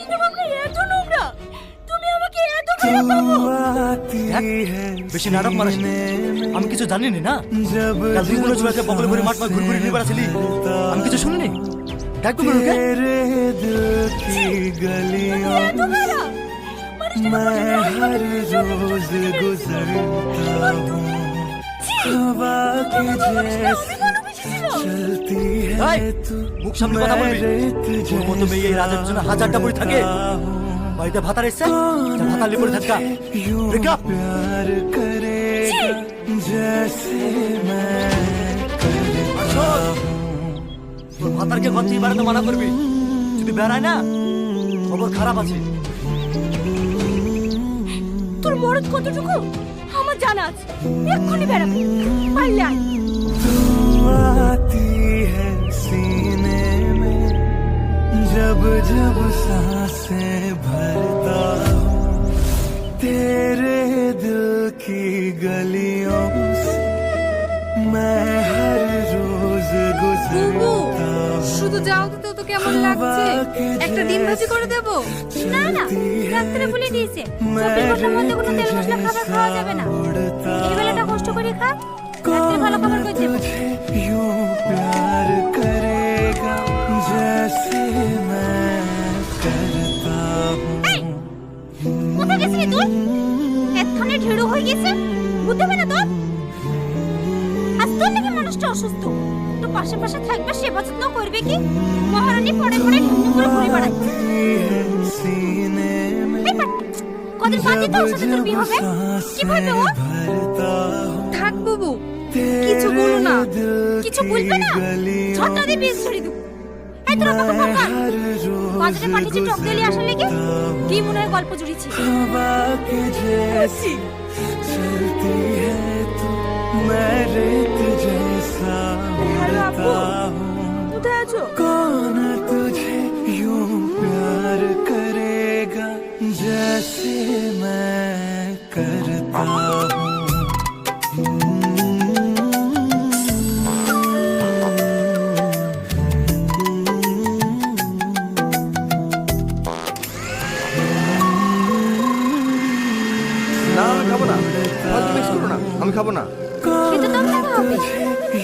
চিন্তা ভাবনা এত নোংরা, তুমি আমাকে এত খারাপ ভাবো? বেশি নাটক মারাস না। আমি কিছু জানি না। কাল তুই মনে চলে বগলে ভরে মাঠ ঘুরে ঘুরে নিয়ে বেড়াছিলি, আমি কিছু শুনিনি। ডাকবো বেরোকে। এত খারাপ मैं हर रोज गुजरता हूँ हवा के जैसे चलती है तू মুখ সামনে কথা বলবি। তোর মতো মেয়ে এই রাজার জন্য হাজারটা পড়ে থাকে। বাড়িতে ভাতার এসছে, ভাতার লিপড়ে থাকা। यूं प्यार करेगा जैसे मैं करता हूँ তোর ভাতারকে ঘর থেকে বেড়াতে মানা করবি। যদি বেড়ায় না, খবর খারাপ আছে। তোর মরদ কতটুকু আমার জানা আছে। এক্ষুনি বেড়াবো, পারলে আয়। तू आती है सीने में जब जब सांसें भरता हूँ तेरे दिल की गलियों से मैं हर रोज गुजरता শুধু যাও তো, তো কেমন লাগছে? একটা ডিম ভাজি করে দেব? না না, ডাক্তারে বলে দিয়েছে 24 ঘন্টার মধ্যে কোনো তেল মশলা খাবার খাওয়া যাবে না। এই বেলাটা কষ্ট করে খা, রাত্রে ভালো খাবার করে দেবো। यूं प्यार करेगा जैसे मैं करता हूँ এই, কোথায় গেছিলি তুই? এতখানি ঢেড়ো হয়ে গেছে, বুঝতে হবে না তোর? আজ তোর নাকি মানুষটা অসুস্থ, তো পাশে পাশে থাকবে, সেবা যত্ন করবে কি? মহারানী পড়ে পড়ে ঢুকু করে ঘুরে বেড়ায়। सीने में এই পাট, কদিন বাদে তোর সাথে তোর বিয়ে হবে? কি ভাববে ও? भरता हूँ থাক বাবু, কিছু বলো না। কিছু বলবে না, ঝটকা দিয়ে বিয়ে ছড়ি দেবো। এই তোর আমাকে বলবা, বাজারে পাঠিয়েছি টক দেলি আসার লেগে, কি মনে হয় গল্প জুড়েছি। हवा के जैसी चलती है तू मैं रेत जैसा হ্যালো আপু, उड़ता हूँ কোথায় আছো? कौन तुझे यूं प्यार करेगा जैसे मैं करता हूँ না আমি খাবো না, ফালতু মিক্স করো না, আমি খাবো না। খেতে তো খেতে হবে।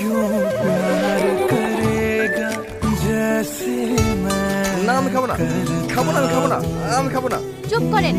यूं प्यार करेगा जैसे मैं না আমি খাবো না, খাবো না, আমি খাবো না, আমি খাবো না। চুপ করেন।